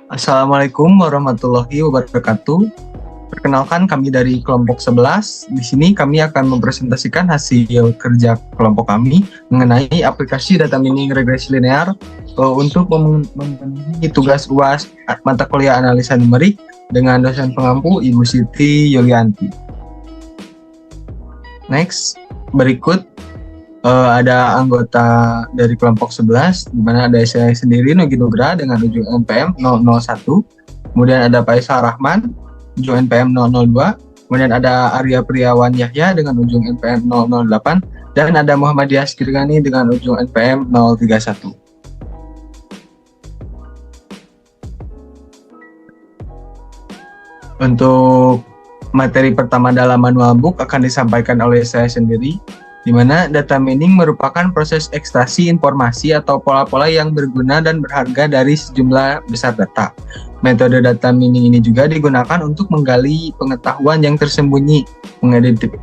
Assalamualaikum warahmatullahi wabarakatuh. Perkenalkan kami dari kelompok 11. Di sini kami akan mempresentasikan hasil kerja kelompok kami mengenai aplikasi data mining regresi linear untuk memenuhi tugas UAS mata kuliah analisa numerik dengan dosen pengampu Ibu Siti Yulianti. Next, berikut ada anggota dari kelompok 11, di mana ada saya sendiri, Nugi Nugra, dengan ujung NPM 001. Kemudian ada Faisal Rahman, ujung NPM 002. Kemudian ada Arya Priawan Yahya dengan ujung NPM 008. Dan ada Muhammad Yas Kirgani dengan ujung NPM 031. Untuk materi pertama dalam manual book akan disampaikan oleh saya sendiri, di mana data mining merupakan proses ekstraksi informasi atau pola-pola yang berguna dan berharga dari sejumlah besar data. Metode data mining ini juga digunakan untuk menggali pengetahuan yang tersembunyi,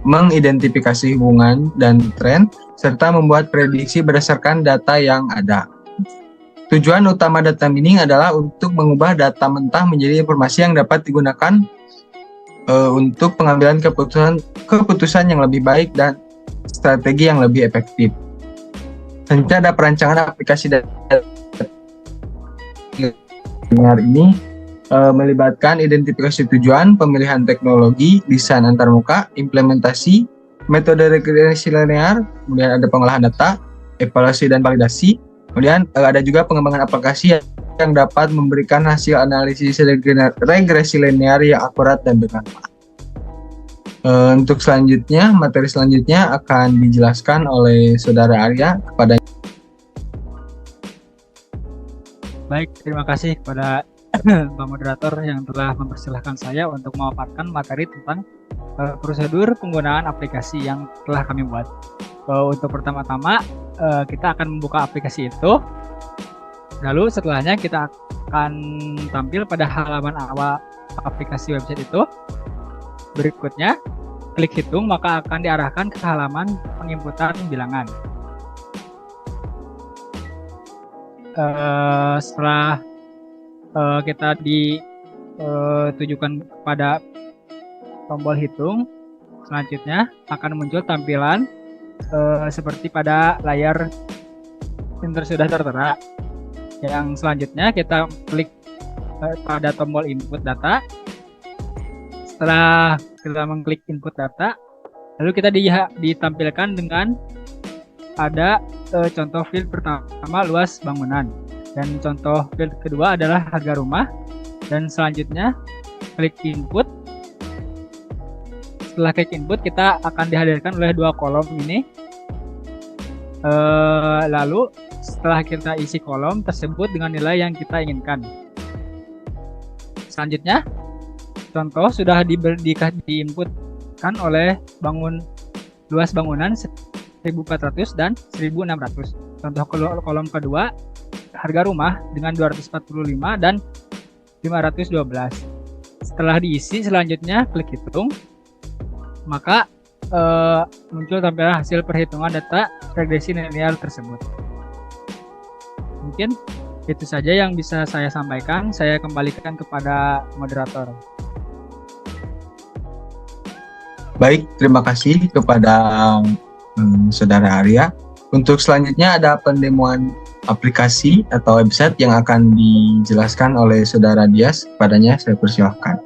mengidentifikasi hubungan dan tren, serta membuat prediksi berdasarkan data yang ada. Tujuan utama data mining adalah untuk mengubah data mentah menjadi informasi yang dapat digunakan untuk pengambilan keputusan yang lebih baik dan strategi yang lebih efektif. Selanjutnya ada perancangan aplikasi data linear ini melibatkan identifikasi tujuan, pemilihan teknologi, desain antarmuka, implementasi, metode regresi linear, kemudian ada pengolahan data, evaluasi dan validasi, kemudian ada juga pengembangan aplikasi yang dapat memberikan hasil analisis regresi linear yang akurat dan bermanfaat. Untuk selanjutnya, materi selanjutnya akan dijelaskan oleh Saudara Arya kepada. Baik, terima kasih kepada Pak Moderator yang telah mempersilahkan saya untuk memaparkan materi tentang prosedur penggunaan aplikasi yang telah kami buat. Untuk pertama-tama, kita akan membuka aplikasi itu. Lalu setelahnya kita akan tampil pada halaman awal aplikasi website itu. Berikutnya, klik hitung maka akan diarahkan ke halaman penginputan bilangan. Setelah kita ditujukan kepada tombol hitung, selanjutnya akan muncul tampilan seperti pada layar yang sudah tertera. Yang selanjutnya kita klik pada tombol input data. Setelah kita mengklik input data, lalu kita ditampilkan dengan ada contoh field pertama luas bangunan, dan contoh field kedua adalah harga rumah, dan selanjutnya klik input. Setelah klik input, kita akan dihadirkan oleh dua kolom ini. Lalu setelah kita isi kolom tersebut dengan nilai yang kita inginkan. Selanjutnya, contoh sudah diinputkan oleh luas bangunan 1.400 dan 1.600. Contoh kolom kedua, harga rumah dengan 245 dan 512. Setelah diisi, selanjutnya klik hitung, maka muncul tampilan hasil perhitungan data regresi linear tersebut. Mungkin itu saja yang bisa saya sampaikan. Saya kembalikan kepada moderator. Baik, terima kasih kepada Saudara Arya. Untuk selanjutnya ada pendemoan aplikasi atau website yang akan dijelaskan oleh Saudara Dias. Kepadanya saya persilahkan.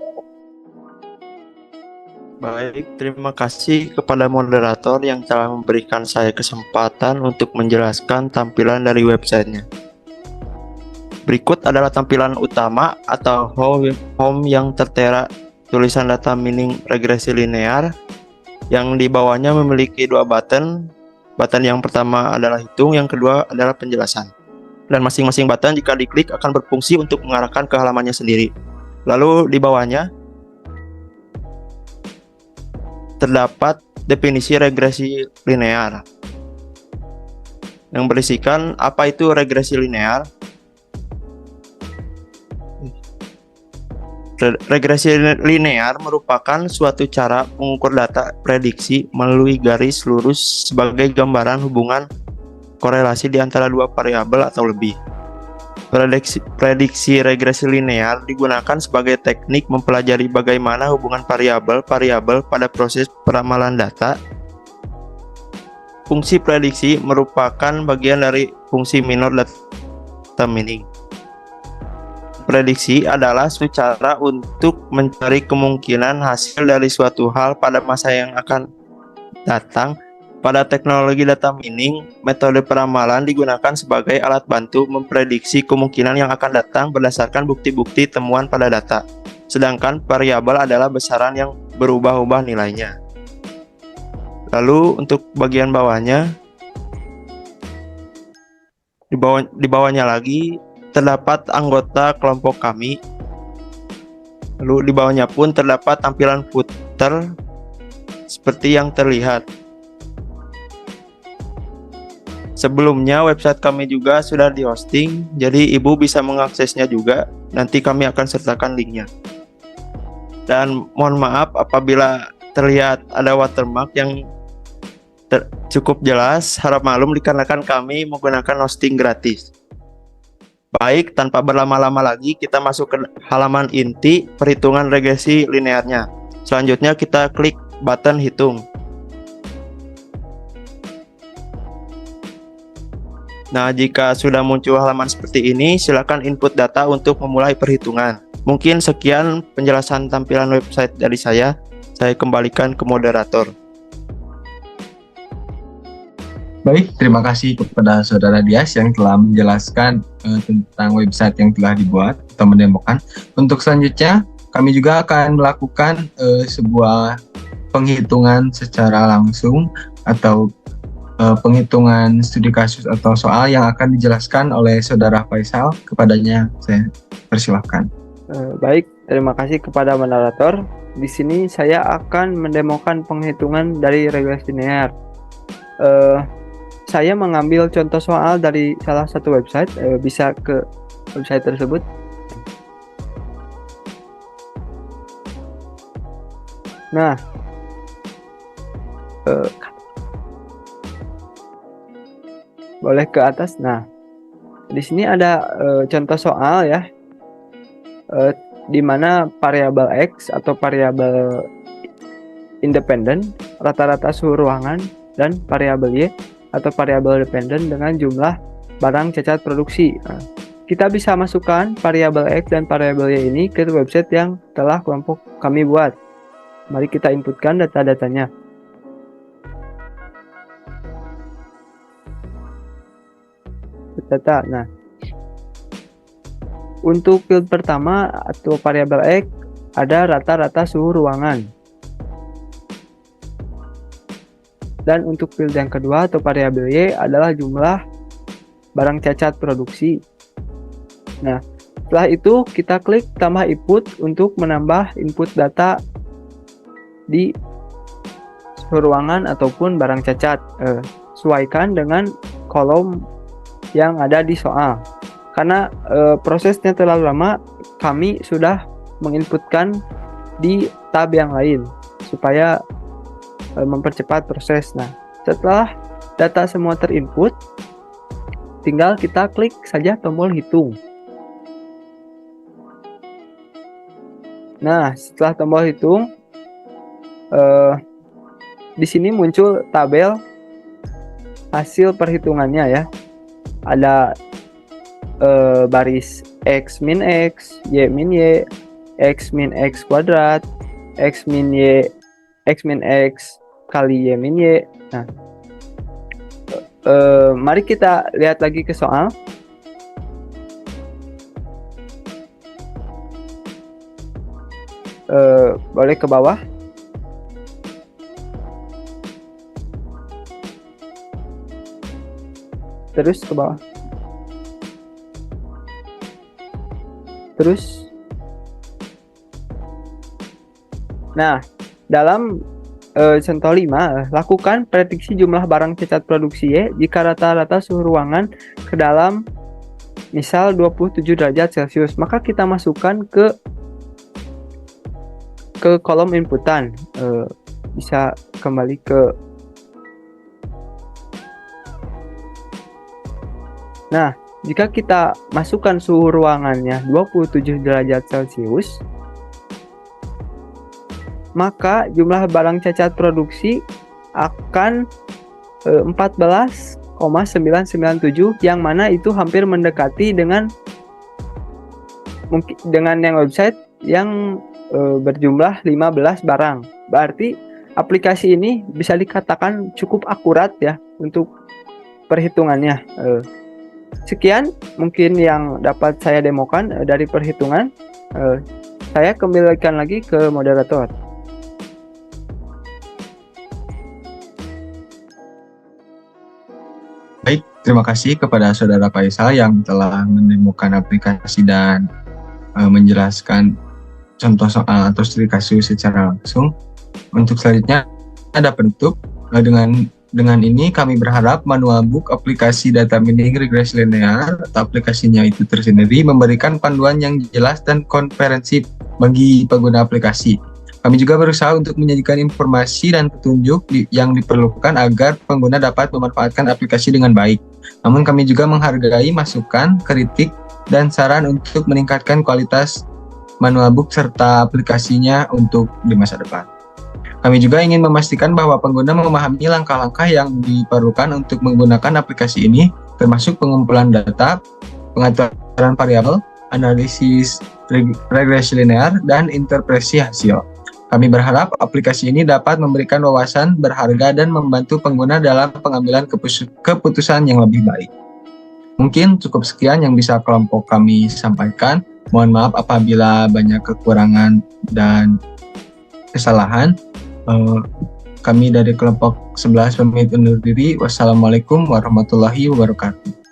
Baik, terima kasih kepada moderator yang telah memberikan saya kesempatan untuk menjelaskan tampilan dari websitenya. Berikut adalah tampilan utama atau home yang tertera tulisan data mining regresi linear, yang di bawahnya memiliki dua button. Button yang pertama adalah hitung, yang kedua adalah penjelasan. Dan masing-masing button jika diklik akan berfungsi untuk mengarahkan ke halamannya sendiri. Lalu di bawahnya terdapat definisi regresi linear yang berisikan apa itu regresi linear. Regresi linear merupakan suatu cara mengukur data prediksi melalui garis lurus sebagai gambaran hubungan korelasi di antara dua variabel atau lebih. Prediksi regresi linear digunakan sebagai teknik mempelajari bagaimana hubungan variabel-variabel pada proses peramalan data. Fungsi prediksi merupakan bagian dari fungsi minor data mining. Prediksi adalah suatu cara untuk mencari kemungkinan hasil dari suatu hal pada masa yang akan datang. Pada teknologi data mining, metode peramalan digunakan sebagai alat bantu memprediksi kemungkinan yang akan datang berdasarkan bukti-bukti temuan pada data. Sedangkan variabel adalah besaran yang berubah-ubah nilainya. Lalu untuk bagian bawahnya, di bawahnya lagi terdapat anggota kelompok kami. Lalu di bawahnya pun terdapat tampilan footer seperti yang terlihat. Sebelumnya website kami juga sudah di-hosting, jadi Ibu bisa mengaksesnya juga. Nanti kami akan sertakan linknya. Dan mohon maaf apabila terlihat ada watermark yang cukup jelas, harap maklum dikarenakan kami menggunakan hosting gratis. Baik, tanpa berlama-lama lagi, kita masuk ke halaman inti perhitungan regresi linearnya. Selanjutnya kita klik button hitung. Nah, jika sudah muncul halaman seperti ini, silakan input data untuk memulai perhitungan. Mungkin sekian penjelasan tampilan website dari saya. Saya kembalikan ke moderator. Baik, terima kasih kepada Saudara Dias yang telah menjelaskan tentang website yang telah dibuat atau mendemokan. Untuk selanjutnya, kami juga akan melakukan sebuah penghitungan secara langsung atau penghitungan studi kasus atau soal yang akan dijelaskan oleh Saudara Faisal. Kepadanya saya persilahkan. Baik, terima kasih kepada moderator. Di sini saya akan mendemokan penghitungan dari regresi linear. Saya mengambil contoh soal dari salah satu website, bisa ke website tersebut. Nah, boleh ke atas. Nah, di sini ada contoh soal ya, di mana variabel X atau variabel independen, rata-rata suhu ruangan, dan variabel Y atau variabel dependen dengan jumlah barang cacat produksi. Nah, kita bisa masukkan variabel X dan variabel Y ini ke website yang telah kelompok kami buat. Mari kita inputkan data-datanya. Data. Nah, untuk field pertama atau variabel X ada rata-rata suhu ruangan. Dan untuk field yang kedua atau variabel Y adalah jumlah barang cacat produksi. Nah, setelah itu kita klik tambah input untuk menambah input data di suhu ruangan ataupun barang cacat. Sesuaikan dengan kolom yang ada di soal. Karena prosesnya terlalu lama, kami sudah menginputkan di tab yang lain supaya mempercepat proses. Nah, setelah data semua terinput, tinggal kita klik saja tombol hitung. Nah, setelah tombol hitung, di sini muncul tabel hasil perhitungannya ya. Ada baris X min X, Y min Y, X min X kuadrat, X min Y, X min X kali Y min Y. Nah, mari kita lihat lagi ke soal. Boleh ke bawah. Terus ke bawah. Terus. Nah, dalam contoh 5, lakukan prediksi jumlah barang cacat produksi Y jika rata-rata suhu ruangan ke dalam misal 27 derajat Celcius. Maka kita masukkan ke kolom inputan. Bisa kembali ke. Nah, jika kita masukkan suhu ruangannya 27 derajat Celcius, maka jumlah barang cacat produksi akan 14,997, yang mana itu hampir mendekati dengan yang website yang berjumlah 15 barang. Berarti aplikasi ini bisa dikatakan cukup akurat ya untuk perhitungannya. Sekian mungkin yang dapat saya demokan dari perhitungan. Saya kembalikan lagi ke moderator. Baik, terima kasih kepada Saudara Faisal yang telah mendemokan aplikasi dan menjelaskan contoh soal atau studi kasus secara langsung. Untuk selanjutnya ada penutup. Dengan ini kami berharap manual book aplikasi data mining regresi linear atau aplikasinya itu tersendiri memberikan panduan yang jelas dan komprehensif bagi pengguna aplikasi. Kami juga berusaha untuk menyajikan informasi dan petunjuk yang diperlukan agar pengguna dapat memanfaatkan aplikasi dengan baik. Namun kami juga menghargai masukan, kritik, dan saran untuk meningkatkan kualitas manual book serta aplikasinya untuk di masa depan. Kami juga ingin memastikan bahwa pengguna memahami langkah-langkah yang diperlukan untuk menggunakan aplikasi ini, termasuk pengumpulan data, pengaturan variabel, analisis regresi linear, dan interpretasi hasil. Kami berharap aplikasi ini dapat memberikan wawasan berharga dan membantu pengguna dalam pengambilan keputusan yang lebih baik. Mungkin cukup sekian yang bisa kelompok kami sampaikan. Mohon maaf apabila banyak kekurangan dan kesalahan. Kami dari kelompok 11 pamit undur diri. Wassalamualaikum warahmatullahi wabarakatuh.